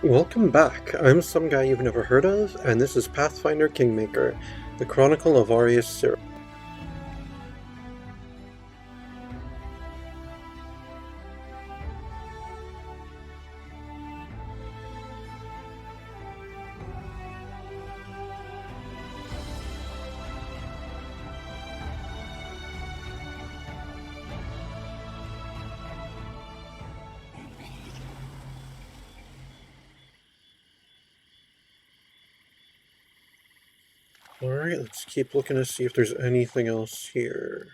Welcome back. I'm some guy you've never heard of, and this is Pathfinder Kingmaker, the Chronicle of Arius Sir. Alright, let's keep looking to see if there's anything else here.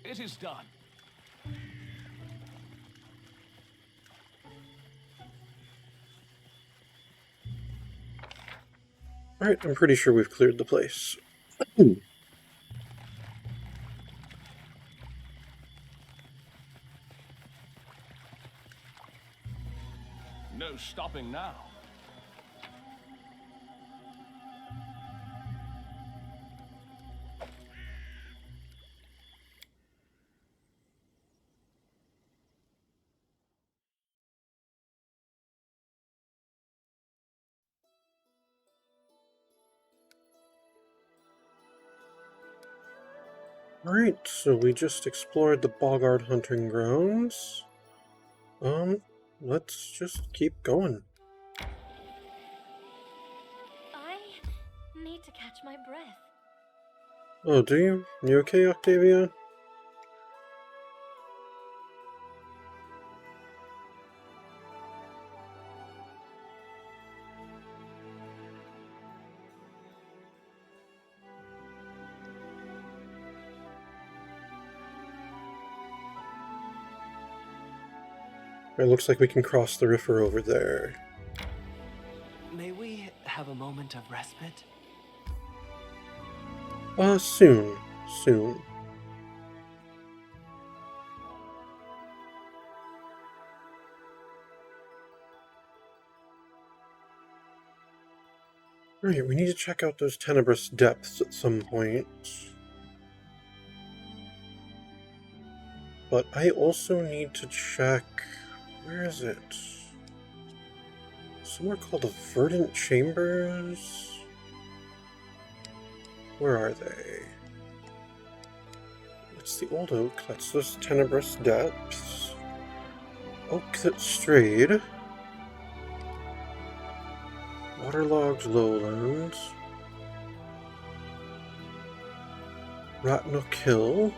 It is done. Alright, I'm pretty sure we've cleared the place. No stopping now. Alright, so we just explored the Boggart hunting grounds. Let's just keep going. I need to catch my breath. Oh, do you? You okay, Octavia? It looks like we can cross the river over there. May we have a moment of respite? Soon. Soon. Right, we need to check out those tenebrous depths at some point. But I also need to check... Where is it? Somewhere called the Verdant Chambers? Where are they? It's the Old Oak, that's those tenebrous depths. Oak that strayed. Waterlogged lowlands. Ratnook Hill.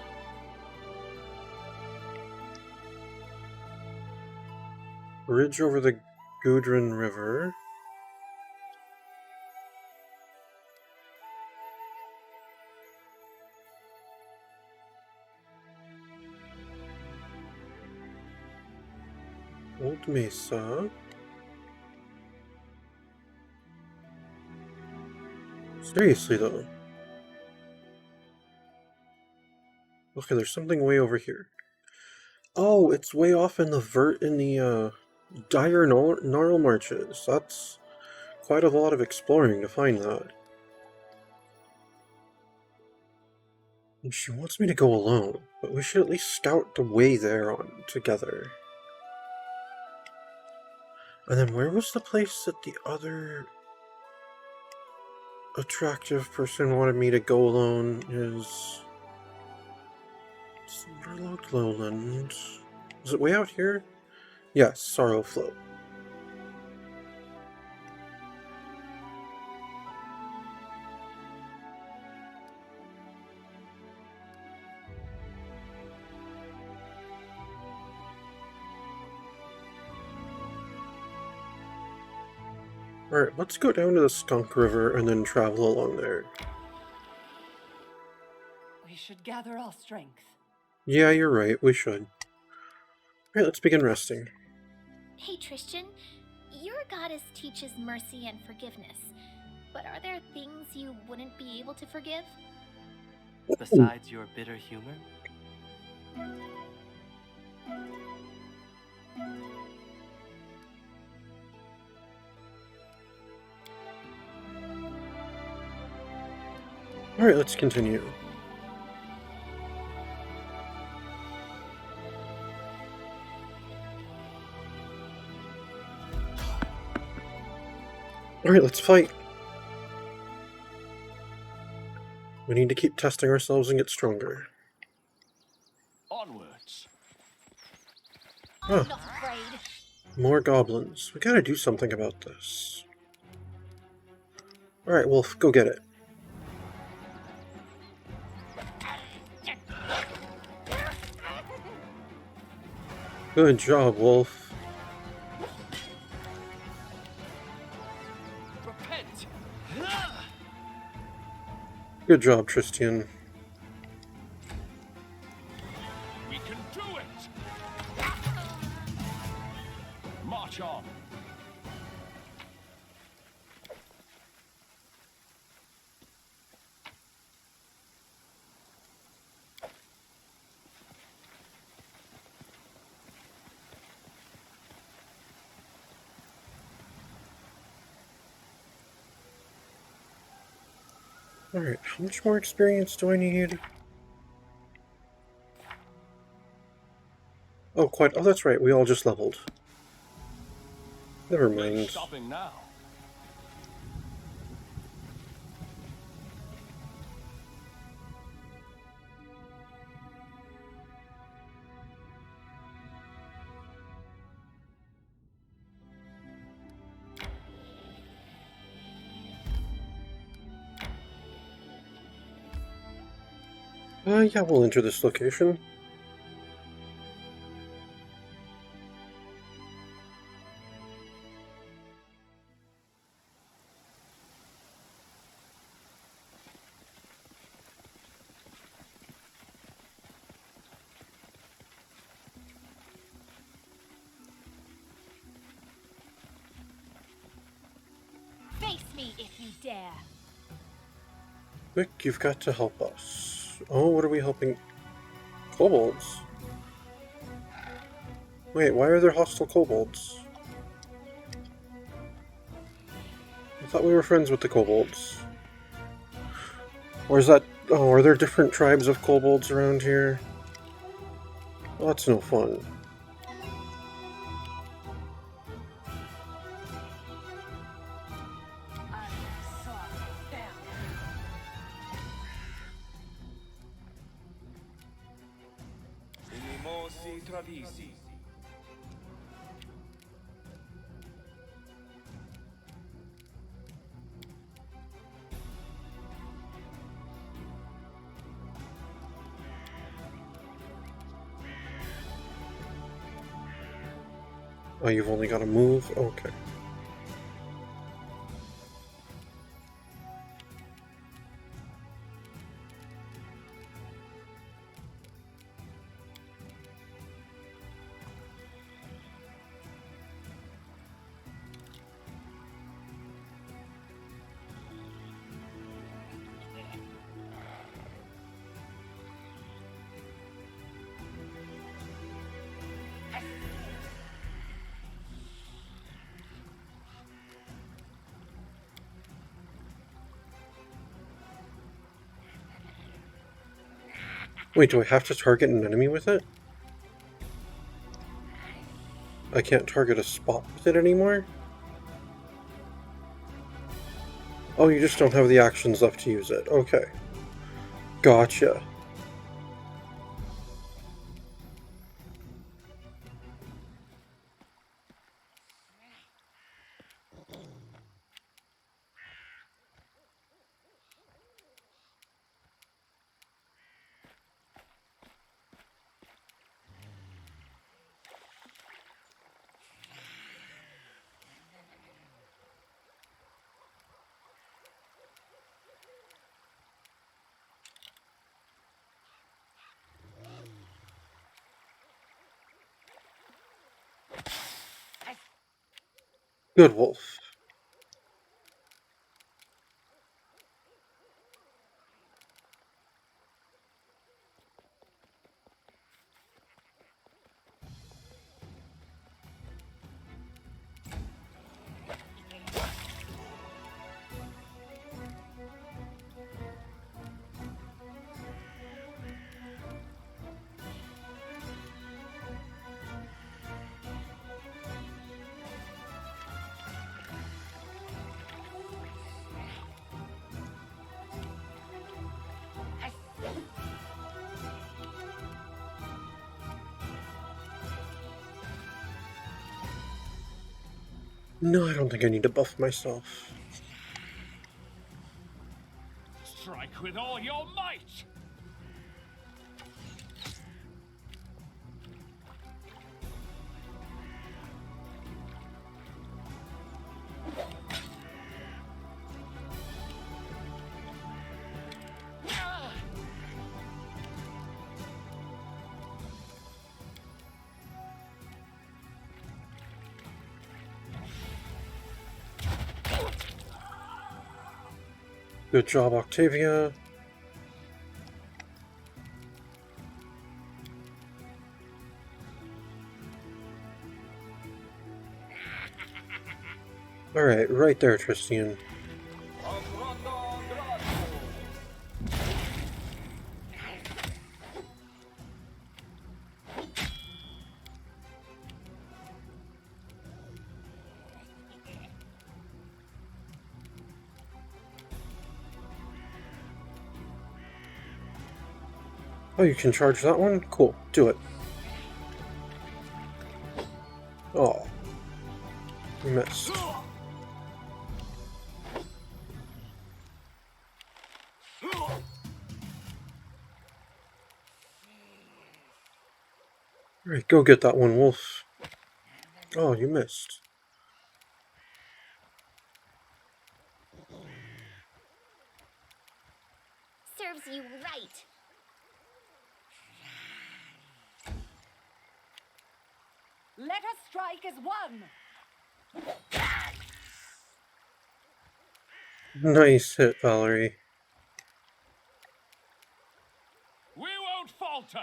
Bridge over the Gudrun River. Old Mesa. Seriously though. Okay, there's something way over here. Oh, it's way off in the dire gnarl marches. That's quite a lot of exploring to find that. And she wants me to go alone, but we should at least scout the way there on together. And then where was the place that the other attractive person wanted me to go alone is... It's Waterlogged Lowland. Is it way out here? Yes, Sorrow Float. Alright, let's go down to the Skunk River and then travel along there. We should gather all strength. Yeah, you're right, we should. Alright, let's begin resting. Hey, Tristan, your goddess teaches mercy and forgiveness. But are there things you wouldn't be able to forgive? Besides your bitter humor? Alright, let's continue. Alright, let's fight. We need to keep testing ourselves and get stronger. Onwards. I'm Ah, not afraid. more goblins. We gotta do something about this. Alright, Wolf, go get it. Good job, Wolf. Repent. Good job, Tristian. We can do it. March on. Alright, how much more experience do I need? Oh, quite. Oh, that's right. We all just leveled. Never No mind. stopping now. Yeah, we'll enter this location. Face me if you dare. Quick, you've got to help us. Oh, what are we helping? Kobolds. Wait, why are there hostile kobolds? I thought we were friends with the kobolds. Or is that... Oh, are there different tribes of kobolds around here? Well, that's no fun. Oh, you've only got to move? Okay. Wait, do I have to target an enemy with it? I can't target a spot with it anymore? Oh, you just don't have the actions left to use it. Okay. Gotcha. Good wolf. No, I don't think I need to buff myself. Strike with all your might! Good job, Octavia. Alright, right there, Tristian. Oh, you can charge that one? Cool, do it. Oh. You missed. Alright, go get that one, Wolf. Oh, you missed. Serves you right. Let us strike as one! Nice hit, Valerie. We won't falter!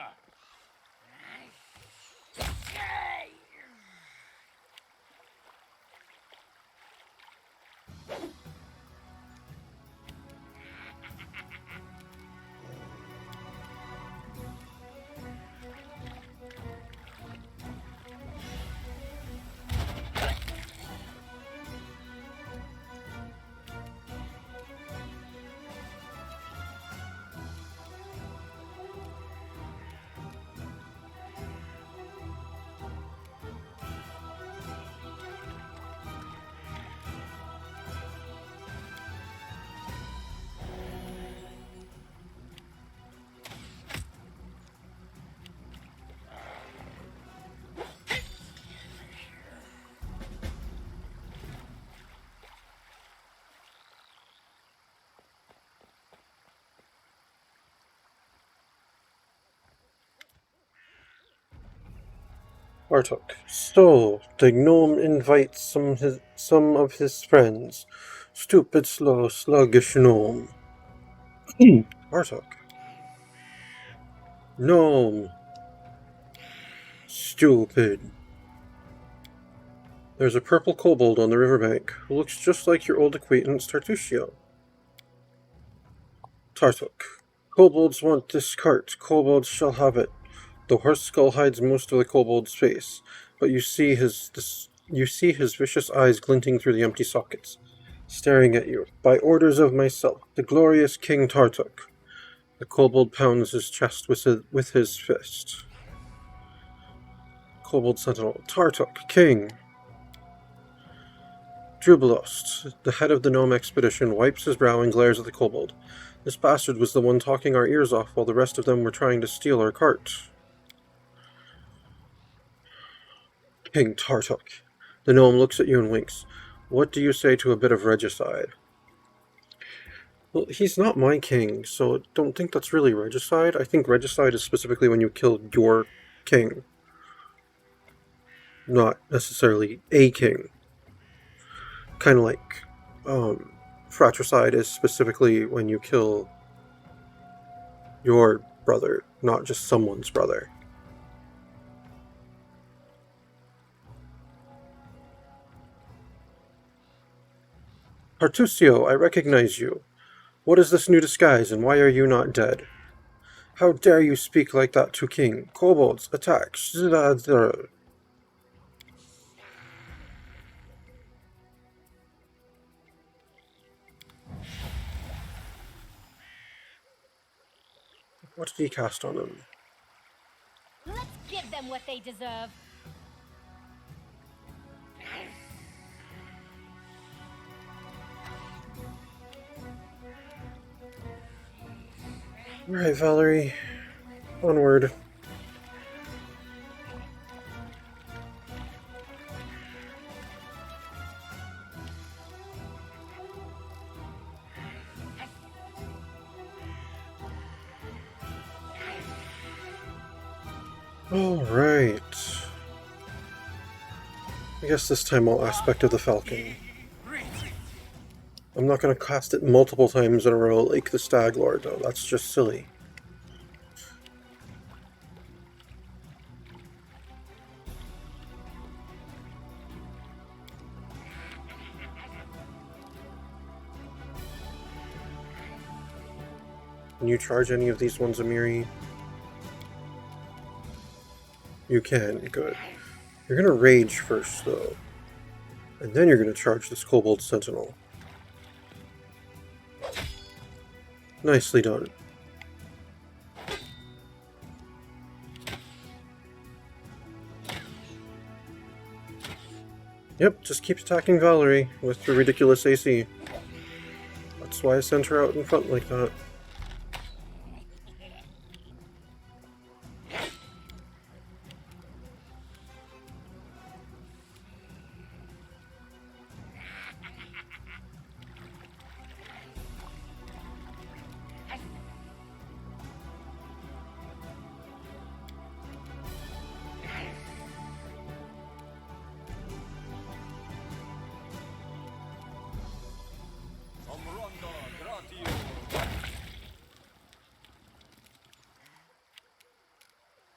Bartok. So, the gnome invites some of his friends. Stupid, slow, sluggish gnome. Bartok. Gnome. Stupid. There's a purple kobold on the riverbank who looks just like your old acquaintance Tartusio. Tartuk. Kobolds want this cart. Kobolds shall have it. The horse skull hides most of the kobold's face, but you see his vicious eyes glinting through the empty sockets, staring at you. By orders of myself, the glorious King Tartuk. The kobold pounds his chest with his fist. Kobold Sentinel. Tartuk, King. Jubilost, the head of the gnome expedition, wipes his brow and glares at the kobold. This bastard was the one talking our ears off while the rest of them were trying to steal our cart. King Tartuk. The gnome looks at you and winks. What do you say to a bit of regicide? Well, he's not my king, so I don't think that's really regicide. I think regicide is specifically when you kill your king. Not necessarily a king. Kind of like, fratricide is specifically when you kill your brother, not just someone's brother. Tartusio, I recognize you. What is this new disguise, and why are you not dead? How dare you speak like that to King? Kobolds, attack! What did he cast on him? Let's give them what they deserve. Alright, Valerie. Onward. Alright. I guess this time all aspect of the Falcon. I'm not gonna cast it multiple times in a row like the Stag Lord, though. That's just silly. Can you charge any of these ones, Amiri? You can, good. You're gonna rage first, though. And then you're gonna charge this Kobold Sentinel. Nicely done. Yep, just keep attacking Valerie with the ridiculous AC. That's why I sent her out in front like that.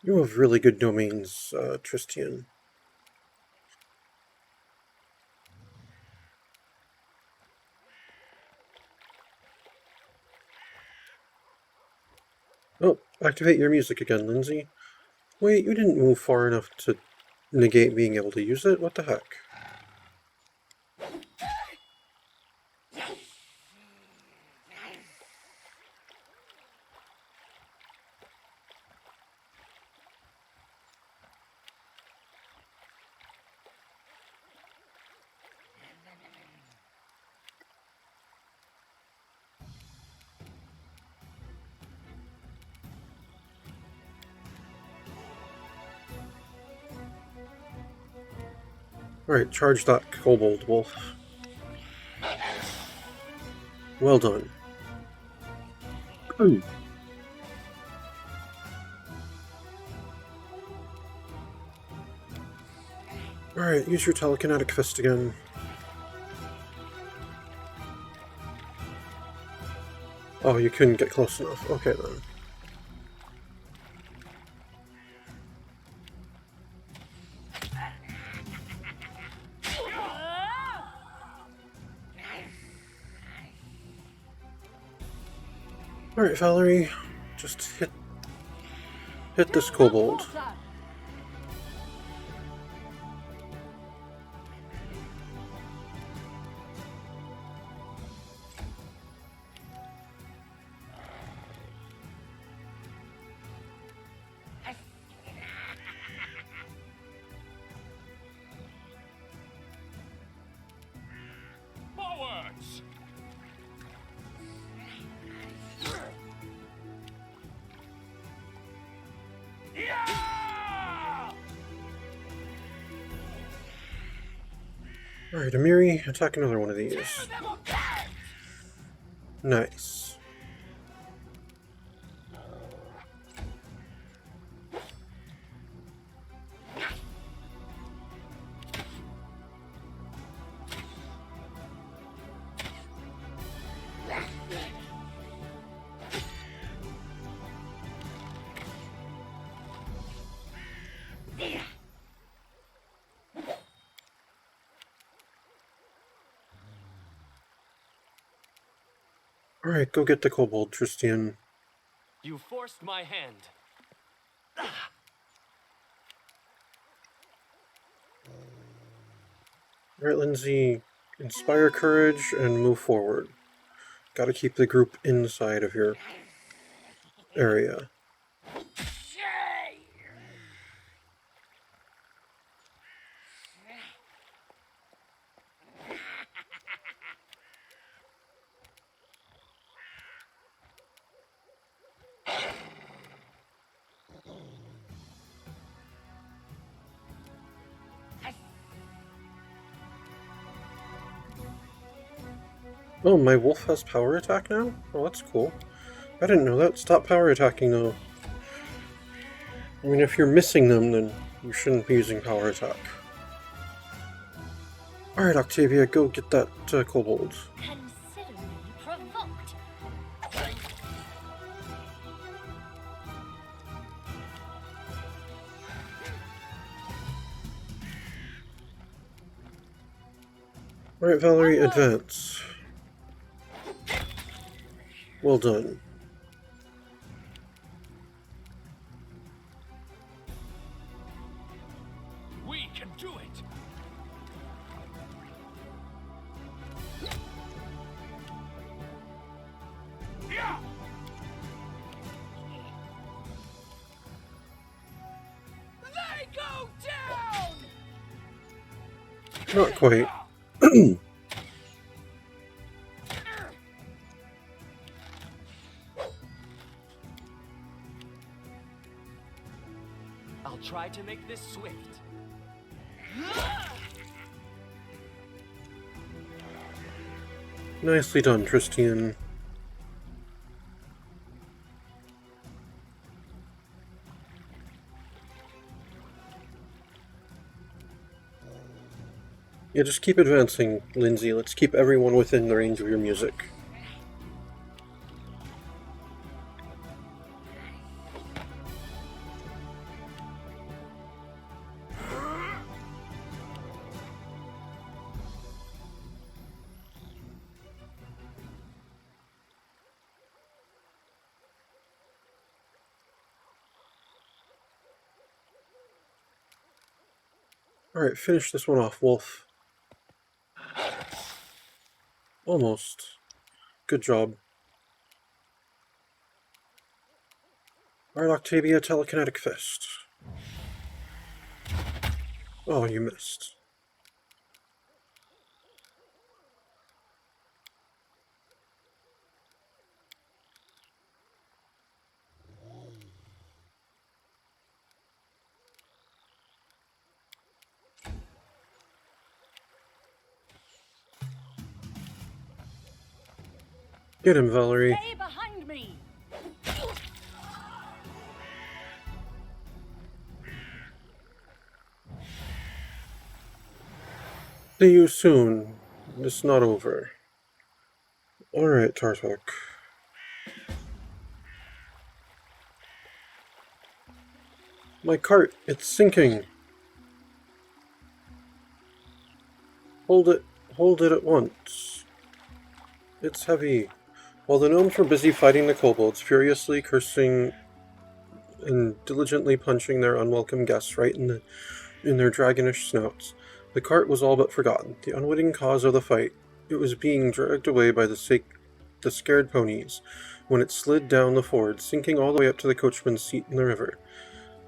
You have really good domains, Tristian. Oh, activate your music again, Lindsay. Wait, you didn't move far enough to negate being able to use it? What the heck? Alright, charge that Kobold Wolf. Well done. Alright, use your telekinetic fist again. Oh, you couldn't get close enough. Okay then. Alright, Valerie. Just hit this Kobold. Forwards! Yeah! Alright, Amiri, attack another one of these. Nice. Alright, go get the Kobold, Tristian. You forced my hand. Alright, Lindsay, inspire courage and move forward. Gotta keep the group inside of your area. Oh, my wolf has power attack now? Oh, that's cool. I didn't know that. Stop power attacking, though. I mean, if you're missing them, then you shouldn't be using power attack. Alright, Octavia, go get that kobold. Consider me provoked. Alright, Valerie, advance. Well done. We can do it. Yeah. They go down. Not quite. I'll try to make this swift. Nicely done, Tristan. Yeah, just keep advancing, Lindsay. Let's keep everyone within the range of your music. Alright, finish this one off, Wolf. Almost. Good job. Alright, Octavia, telekinetic fist. Oh, you missed. Get him, Valerie. Stay behind me. See you soon. It's not over. Alright, Tartok. My cart, it's sinking. Hold it at once. It's heavy. While the gnomes were busy fighting the kobolds, furiously cursing and diligently punching their unwelcome guests right in their dragonish snouts, the cart was all but forgotten. The unwitting cause of the fight, it was being dragged away by the scared ponies, when it slid down the ford, sinking all the way up to the coachman's seat in the river.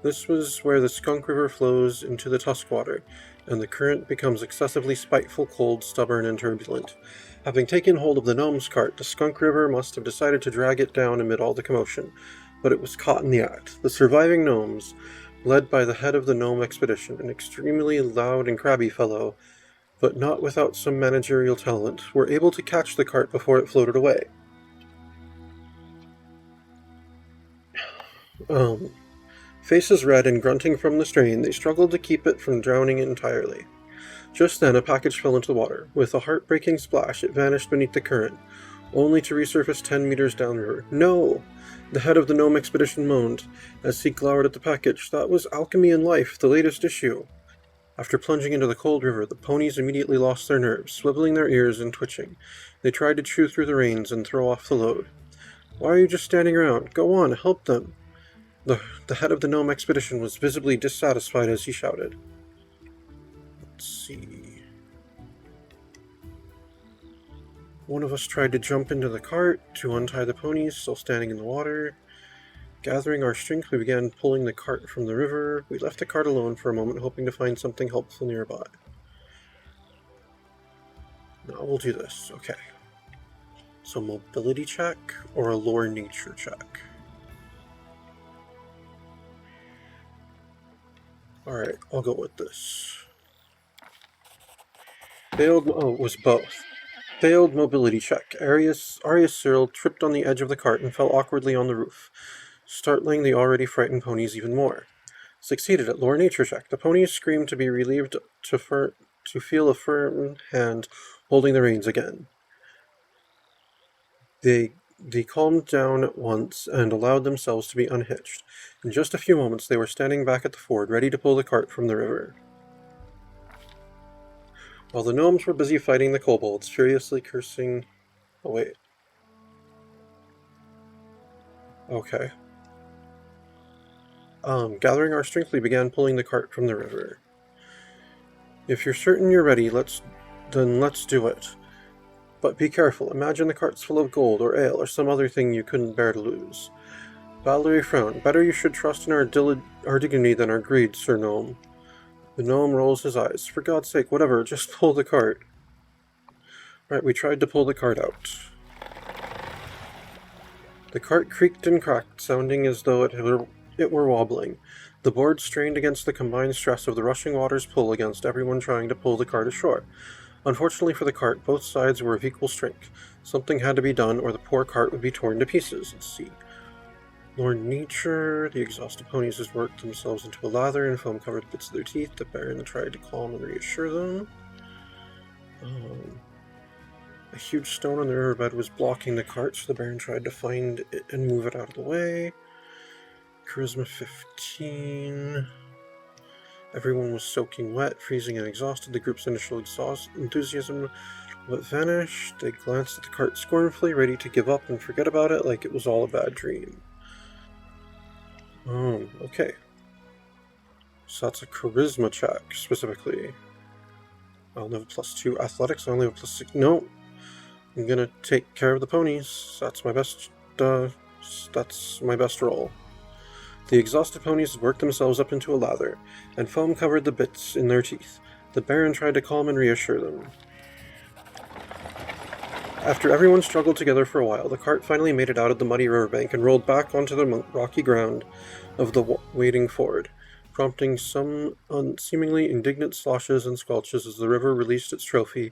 This was where the Skunk River flows into the Tuskwater, and the current becomes excessively spiteful, cold, stubborn, and turbulent. Having taken hold of the gnome's cart, the Skunk River must have decided to drag it down amid all the commotion, but it was caught in the act. The surviving gnomes, led by the head of the gnome expedition, an extremely loud and crabby fellow, but not without some managerial talent, were able to catch the cart before it floated away. Faces red and grunting from the strain, they struggled to keep it from drowning entirely. Just then, a package fell into the water. With a heartbreaking splash, it vanished beneath the current, only to resurface 10 meters downriver. No! The head of the gnome expedition moaned, as he glowered at the package. That was Alchemy in Life, the latest issue. After plunging into the cold river, the ponies immediately lost their nerves, swiveling their ears and twitching. They tried to chew through the reins and throw off the load. Why are you just standing around? Go on, help them! The head of the gnome expedition was visibly dissatisfied as he shouted. Let's see. One of us tried to jump into the cart to untie the ponies still standing in the water. Gathering our strength, we began pulling the cart from the river. We left the cart alone for a moment, hoping to find something helpful nearby. Now we'll do this. Okay. So mobility check or a lore nature check? Alright, I'll go with this. Failed. Oh, it was both. Failed mobility check. Arius Cyril tripped on the edge of the cart and fell awkwardly on the roof, startling the already frightened ponies even more. Succeeded at lower nature check. The ponies screamed to be relieved to feel a firm hand holding the reins again. They calmed down at once and allowed themselves to be unhitched. In just a few moments, they were standing back at the ford, ready to pull the cart from the river. While the gnomes were busy fighting the kobolds, furiously cursing... Oh, wait. Okay. Gathering our strength, we began pulling the cart from the river. If you're certain you're ready, let's do it. But be careful. Imagine the cart's full of gold or ale or some other thing you couldn't bear to lose. Valerie frowned. Better you should trust in our dignity than our greed, Sir Gnome. The gnome rolls his eyes. For God's sake, whatever, just pull the cart. Right, we tried to pull the cart out. The cart creaked and cracked, sounding as though it were wobbling. The board strained against the combined stress of the rushing water's pull against everyone trying to pull the cart ashore. Unfortunately for the cart, both sides were of equal strength. Something had to be done, or the poor cart would be torn to pieces. Let's see. Lord Nature, the exhausted ponies has worked themselves into a lather and foam covered bits of their teeth. The Baron tried to calm and reassure them. A huge stone on the riverbed was blocking the cart, so the Baron tried to find it and move it out of the way. Charisma 15. Everyone was soaking wet, freezing and exhausted. The group's initial enthusiasm but vanished. They glanced at the cart scornfully, ready to give up and forget about it like it was all a bad dream. Okay. So that's a charisma check, specifically. I only have a +2 athletics, I only have a +6. No! I'm gonna take care of the ponies. That's my best roll. The exhausted ponies worked themselves up into a lather, and foam covered the bits in their teeth. The Baron tried to calm and reassure them. After everyone struggled together for a while, the cart finally made it out of the muddy riverbank and rolled back onto the rocky ground of the waiting ford, prompting some seemingly indignant sloshes and squelches as the river released its trophy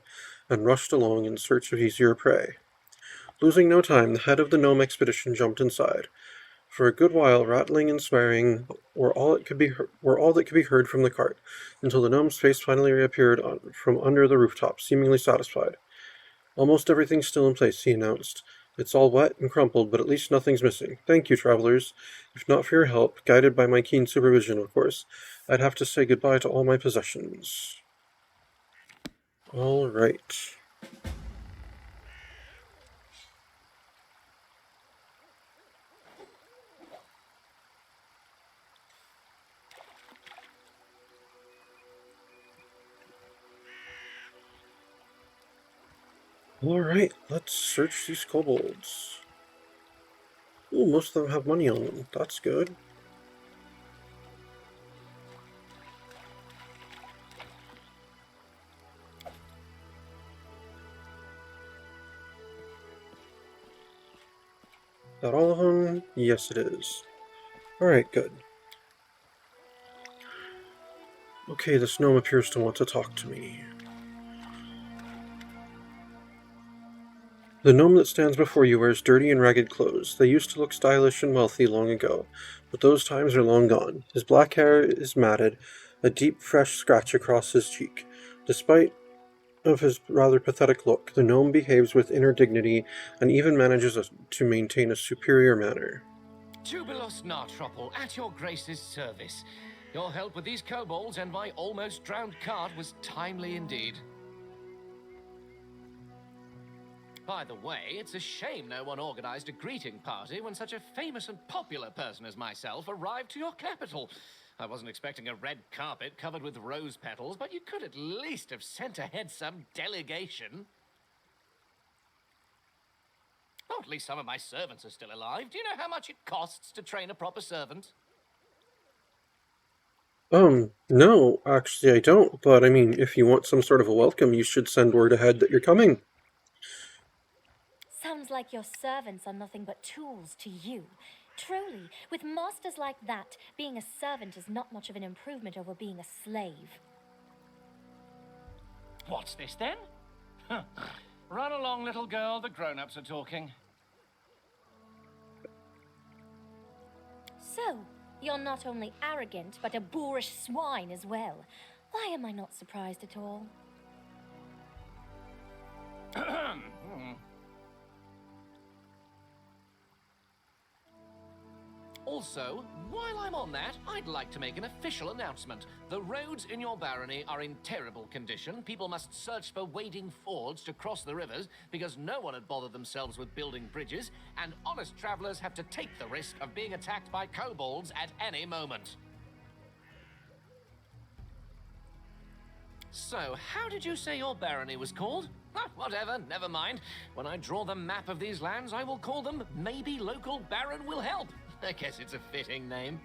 and rushed along in search of easier prey. Losing no time, the head of the gnome expedition jumped inside. For a good while, rattling and swearing were all that could be heard from the cart, until the gnome's face finally reappeared from under the rooftop, seemingly satisfied. Almost everything's still in place, he announced. It's all wet and crumpled, but at least nothing's missing. Thank you, travelers. If not for your help, guided by my keen supervision, of course, I'd have to say goodbye to all my possessions. All right. Alright, let's search these kobolds. Ooh, most of them have money on them. That's good. That all of them? Yes, it is. Alright, good. Okay, this gnome appears to want to talk to me. The gnome that stands before you wears dirty and ragged clothes. They used to look stylish and wealthy long ago, but those times are long gone. His black hair is matted, a deep, fresh scratch across his cheek. Despite of his rather pathetic look, the gnome behaves with inner dignity and even manages to maintain a superior manner. Jubilost Nartropple, at your grace's service. Your help with these kobolds and my almost drowned cart was timely indeed. By the way, it's a shame no one organized a greeting party when such a famous and popular person as myself arrived to your capital. I wasn't expecting a red carpet covered with rose petals, but you could at least have sent ahead some delegation. Oh, at least some of my servants are still alive. Do you know how much it costs to train a proper servant? No, actually I don't, but I mean, if you want some sort of a welcome, you should send word ahead that you're coming. Sounds like your servants are nothing but tools to you. Truly, with masters like that, being a servant is not much of an improvement over being a slave. What's this then? Huh. Run along, little girl. The grown-ups are talking. So, you're not only arrogant, but a boorish swine as well. Why am I not surprised at all? Also, while I'm on that, I'd like to make an official announcement. The roads in your barony are in terrible condition. People must search for wading fords to cross the rivers because no one had bothered themselves with building bridges, and honest travelers have to take the risk of being attacked by kobolds at any moment. So, how did you say your barony was called? Whatever, never mind. When I draw the map of these lands, I will call them Maybe Local Baron Will Help. I guess it's a fitting name.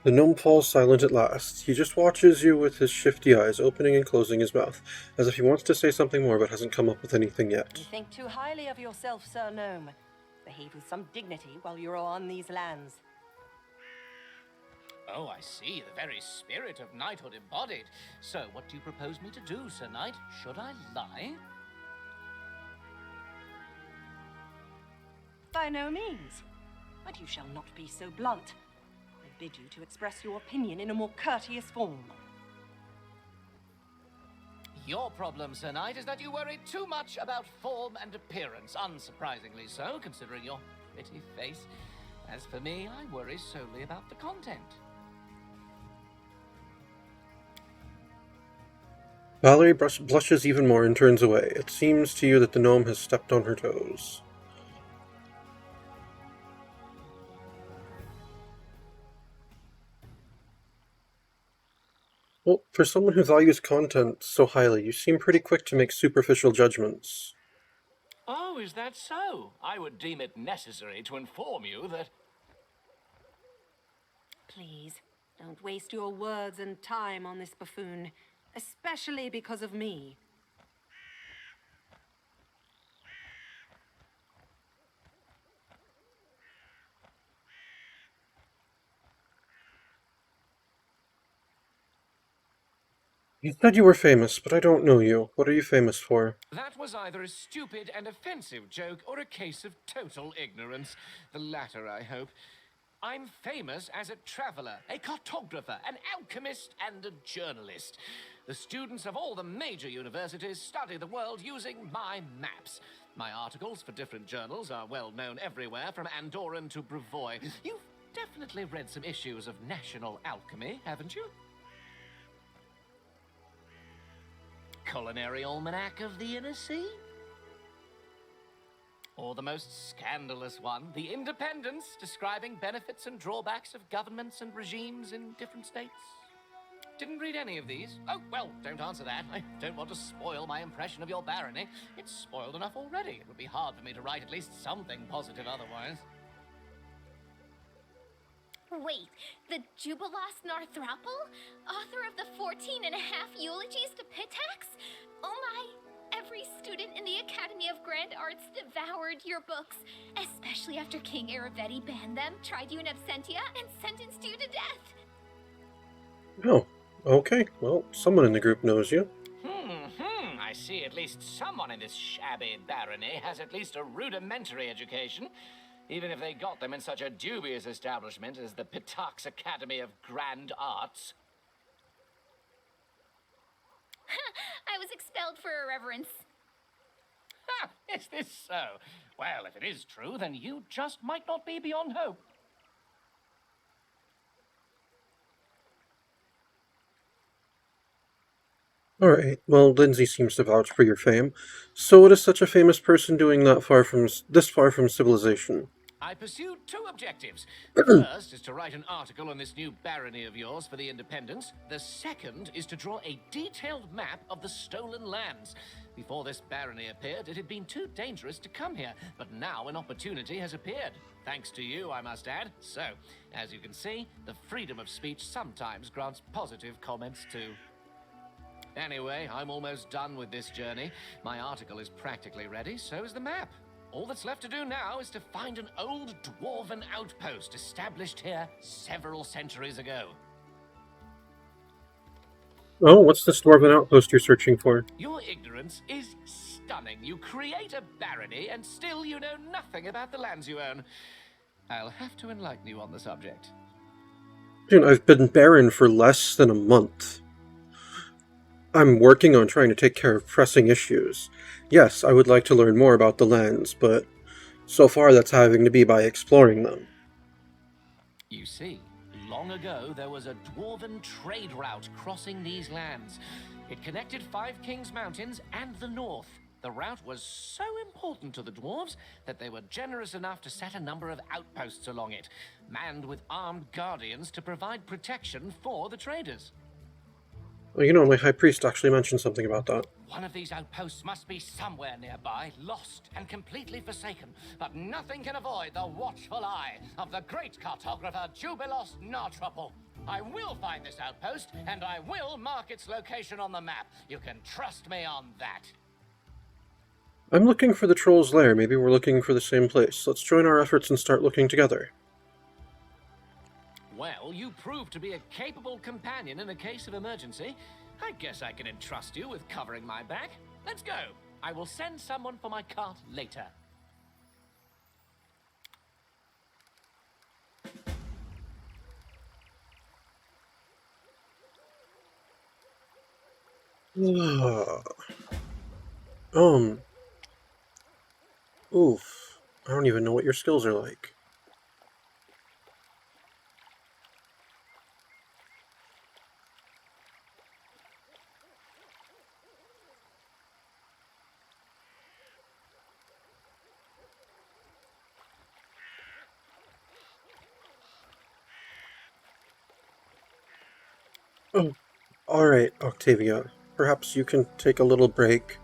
The gnome falls silent at last. He just watches you with his shifty eyes, opening and closing his mouth, as if he wants to say something more but hasn't come up with anything yet. You think too highly of yourself, Sir Gnome. Behave with some dignity while you're on these lands. Oh, I see. The very spirit of knighthood embodied. So, what do you propose me to do, Sir Knight? Should I lie? By no means. But you shall not be so blunt. I bid you to express your opinion in a more courteous form. Your problem, Sir Knight, is that you worry too much about form and appearance. Unsurprisingly so, considering your pretty face. As for me, I worry solely about the content. Valerie blushes even more and turns away. It seems to you that the gnome has stepped on her toes. Well, for someone who values content so highly, you seem pretty quick to make superficial judgments. Oh, is that so? I would deem it necessary to inform you that... Please, don't waste your words and time on this buffoon, especially because of me. You said you were famous, but I don't know you. What are you famous for? That was either a stupid and offensive joke or a case of total ignorance. The latter, I hope. I'm famous as a traveler, a cartographer, an alchemist, and a journalist. The students of all the major universities study the world using my maps. My articles for different journals are well known everywhere, from Andorran to Brevoy. You've definitely read some issues of National Alchemy, haven't you? Culinary Almanac of the Inner Sea? Or the most scandalous one, The Independence, describing benefits and drawbacks of governments and regimes in different states? Didn't read any of these? Oh, well, don't answer that. I don't want to spoil my impression of your barony. It's spoiled enough already. It would be hard for me to write at least something positive otherwise. Wait, the Jubilost Northropple? Author of the 14 and a half eulogies to Pitax? Oh my! Every student in the Academy of Grand Arts devoured your books, especially after King Aravetti banned them, tried you in absentia, and sentenced you to death. Oh, okay. Well, someone in the group knows you. I see at least someone in this shabby barony has at least a rudimentary education, even if they got them in such a dubious establishment as the Pitax Academy of Grand Arts. I was expelled for irreverence. Ha! Is this so? Well, if it is true, then you just might not be beyond hope. Alright, well, Lindsay seems to vouch for your fame. So what is such a famous person doing this far from civilization? I pursued two objectives. The first is to write an article on this new barony of yours for the Independence. The second is to draw a detailed map of the stolen lands. Before this barony appeared, it had been too dangerous to come here, but now an opportunity has appeared. Thanks to you, I must add. So, as you can see, the freedom of speech sometimes grants positive comments too. Anyway, I'm almost done with this journey. My article is practically ready, so is the map. All that's left to do now is to find an old dwarven outpost established here several centuries ago. Oh, what's this dwarven outpost you're searching for? Your ignorance is stunning. You create a barony, and still you know nothing about the lands you own. I'll have to enlighten you on the subject. Dude, I've been barren for less than a month. I'm working on trying to take care of pressing issues. Yes, I would like to learn more about the lands, but so far that's having to be by exploring them. You see, long ago there was a dwarven trade route crossing these lands. It connected Five Kings Mountains and the north. The route was so important to the dwarves that they were generous enough to set a number of outposts along it, manned with armed guardians to provide protection for the traders. Well, you know, my high priest actually mentioned something about that. One of these outposts must be somewhere nearby, lost and completely forsaken, but nothing can avoid the watchful eye of the great cartographer Jubilost Nartruple. I will find this outpost, and I will mark its location on the map. You can trust me on that. I'm looking for the troll's lair. Maybe we're looking for the same place. Let's join our efforts and start looking together. Well, you prove to be a capable companion in a case of emergency. I guess I can entrust you with covering my back. Let's go. I will send someone for my cart later. um, oof. I don't even know what your skills are like. Oh, alright, Octavia. Perhaps you can take a little break.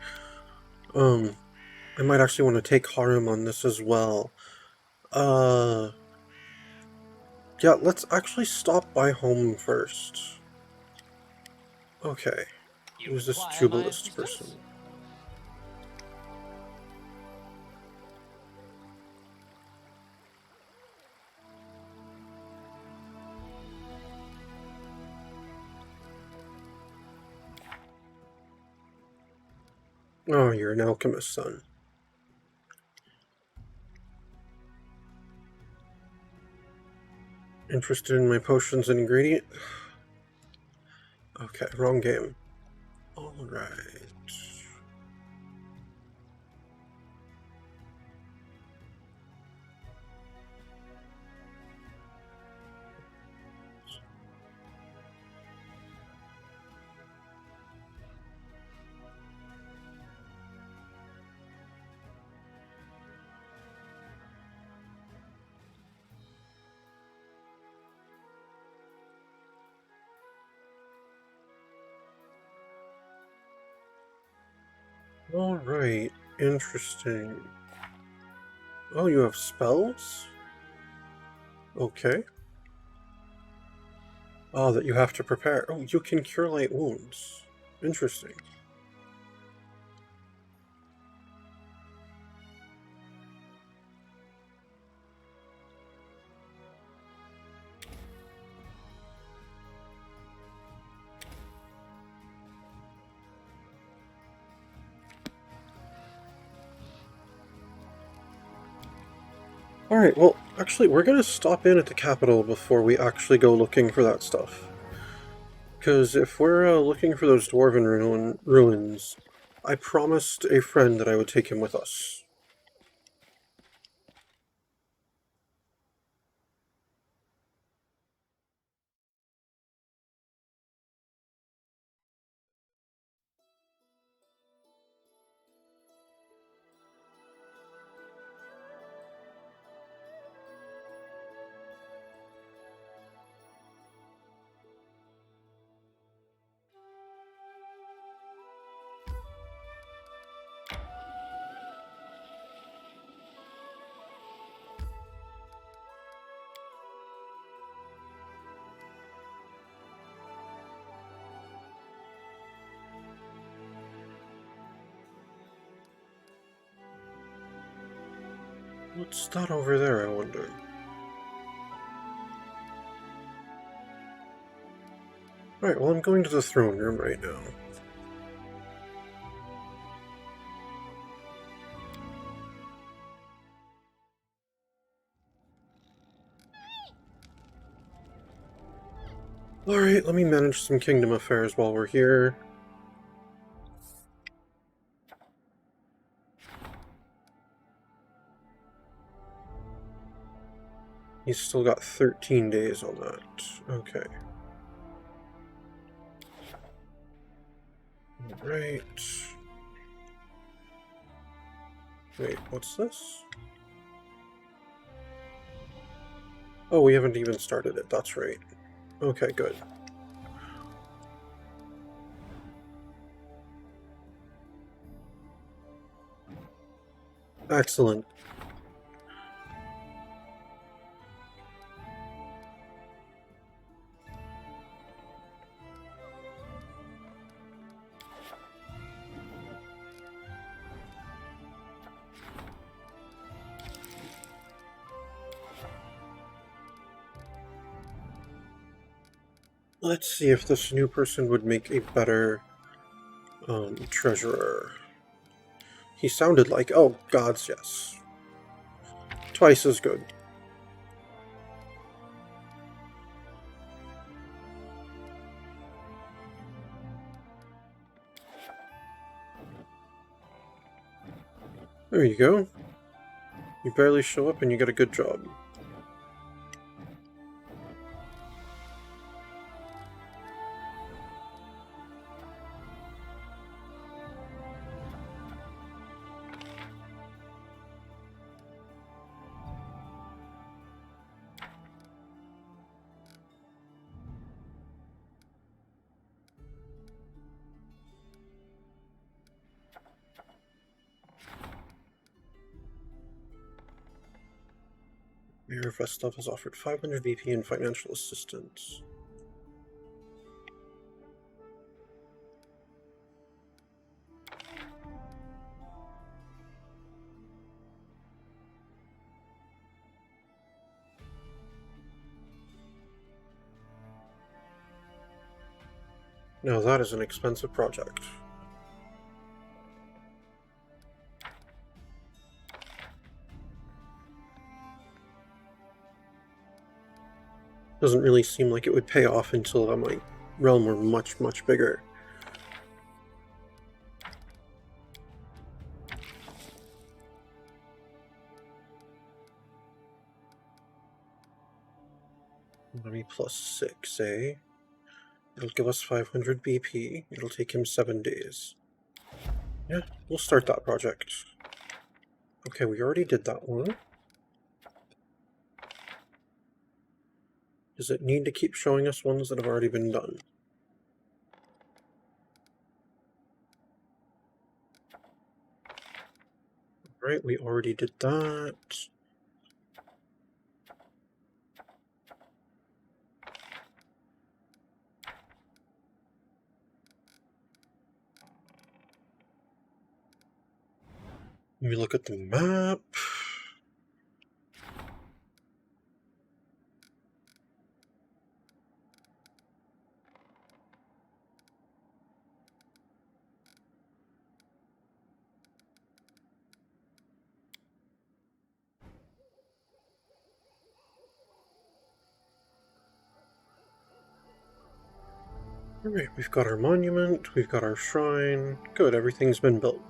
I might actually want to take Harum on this as well. Yeah, let's actually stop by home first. Okay. You Who's this require my Jubilost assistance? person? Oh, you're an alchemist, son. Interested in my potions and ingredient? Okay, wrong game. Alright. Alright, interesting. Oh, you have spells? Okay. Oh, that you have to prepare. Oh, you can cure light wounds. Interesting. Alright, well, actually, we're gonna stop in at the capital before we actually go looking for that stuff. Because if we're looking for those dwarven ruins, I promised a friend that I would take him with us. What's that over there, I wonder? Alright, well I'm going to the throne room right now. Alright, let me manage some kingdom affairs while we're here. He's still got 13 days on that. Okay. Alright. Wait, what's this? Oh, we haven't even started it, that's right. Okay, good. Excellent. Let's see if this new person would make a better treasurer. He sounded like, oh, gods, yes. Twice as good. There you go. You barely show up and you get a good job. Mayor of Rostov has offered 500 VP in financial assistance. Now that is an expensive project. Doesn't really seem like it would pay off until my realm were much, much bigger. Money plus 6, eh? It'll give us 500 BP. It'll take him 7 days. Yeah, we'll start that project. Okay, we already did that one. Does it need to keep showing us ones that have already been done? Right, we already did that. Let me look at the map. Alright, we've got our monument, we've got our shrine. Good, everything's been built.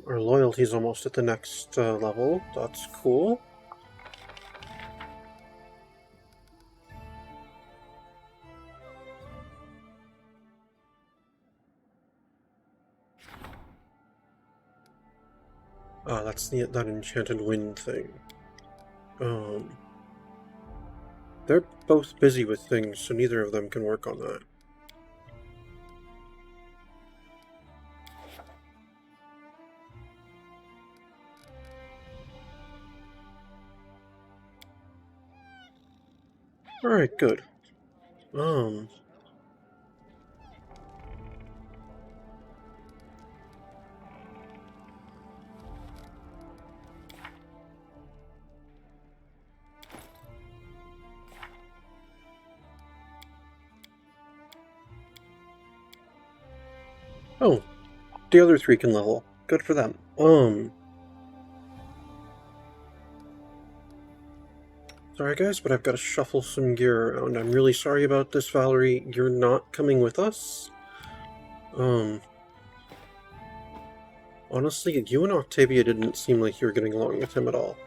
Our loyalty's almost at the next level. That's cool. Ah, that's that enchanted wind thing. They're both busy with things, so neither of them can work on that. Alright, good. Um... Oh, the other three can level. Good for them. Sorry guys, but I've got to shuffle some gear around. I'm really sorry about this, Valerie. You're not coming with us. Honestly, you and Octavia didn't seem like you were getting along with him at all.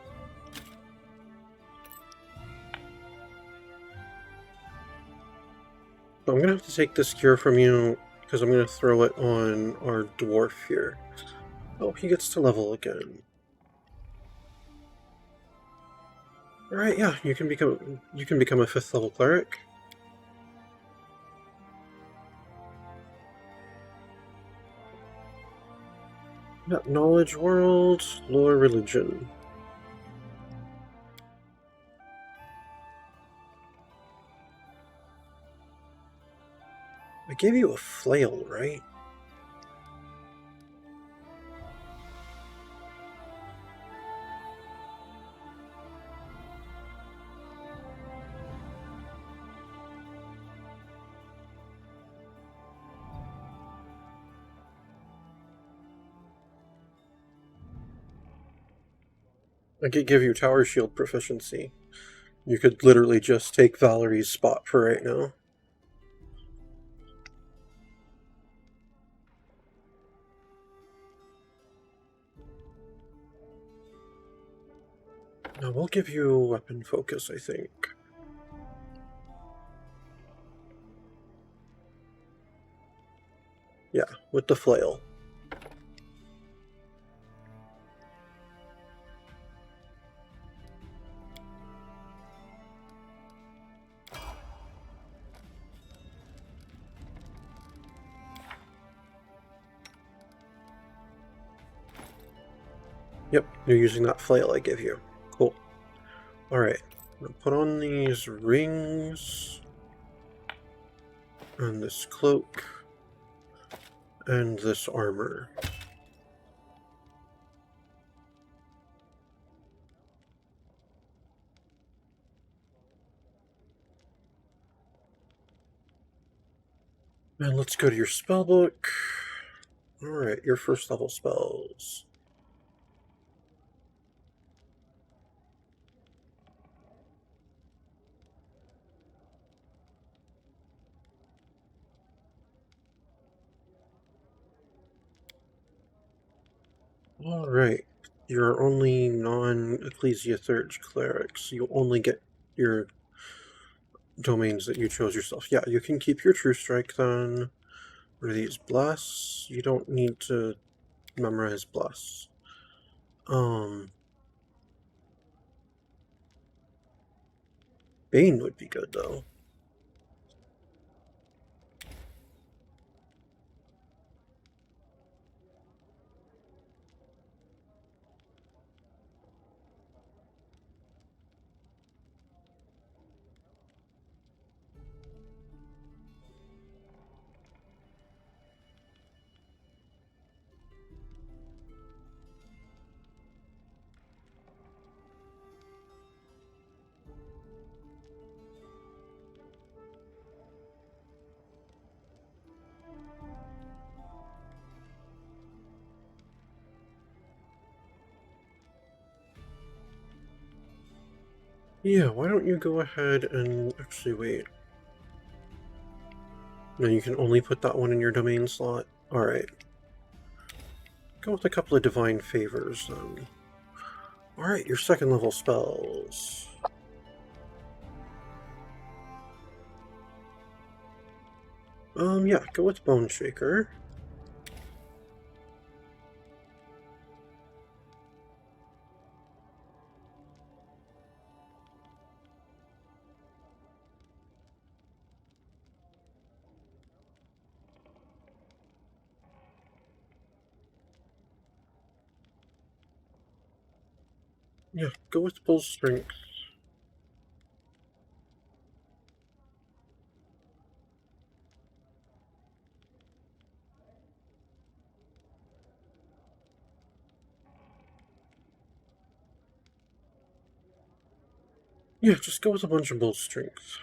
But I'm gonna have to take this gear from you, because I'm gonna throw it on our dwarf here. Oh, he gets to level again. Alright, yeah, you can become a 5th level cleric. Yeah, knowledge world, lore religion. I gave you a flail, right? I could give you tower shield proficiency. You could literally just take Valerie's spot for right now. Now we'll give you weapon focus, I think. Yeah, with the flail. Yep, you're using that flail I give you. Cool. Alright, put on these rings, and this cloak, and this armor. And let's go to your spellbook. Alright, your 1st level spells. Alright, you're only non-Ecclesia Third clerics. You only get your domains that you chose yourself. Yeah, you can keep your True Strike then. Or these Bless. You don't need to memorize Bless. Bane would be good though. Yeah, why don't you go ahead and actually wait. No, you can only put that one in your domain slot. Alright. Go with a couple of divine favors then. Alright, your 2nd level spells. Yeah, go with Bone Shaker. Yeah, go with Bull Strength. Yeah, just go with a bunch of bull strength.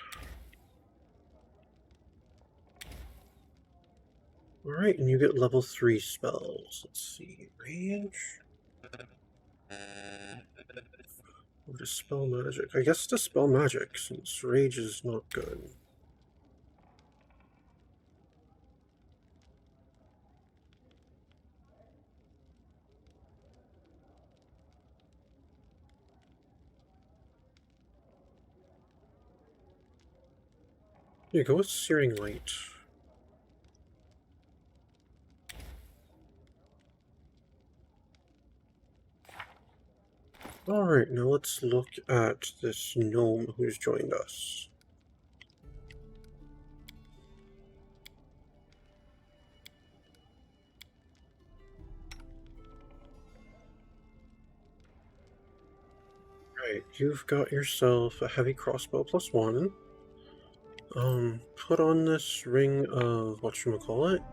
Alright, and you get level 3 spells. Let's see. Rage? Or Dispel Magic. I guess Dispel Magic, since Rage is not good. Yeah, go with Searing Light. Alright, now let's look at this gnome who's joined us. Right, you've got yourself a heavy crossbow +1. Put on this ring of, whatchamacallit?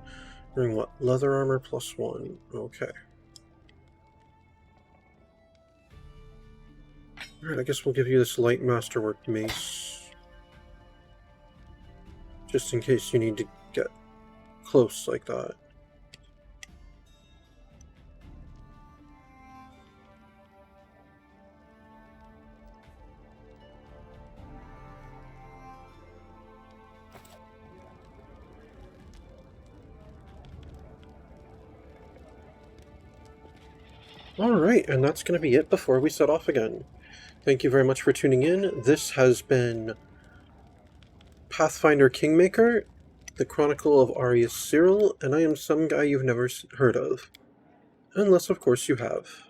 Ring what? Leather armor +1. Okay. Alright, I guess we'll give you this light masterwork mace. Just in case you need to get close like that. Alright, and that's going to be it before we set off again. Thank you very much for tuning in. This has been Pathfinder Kingmaker, the Chronicle of Arius Cyril, and I am some guy you've never heard of. Unless, of course, you have.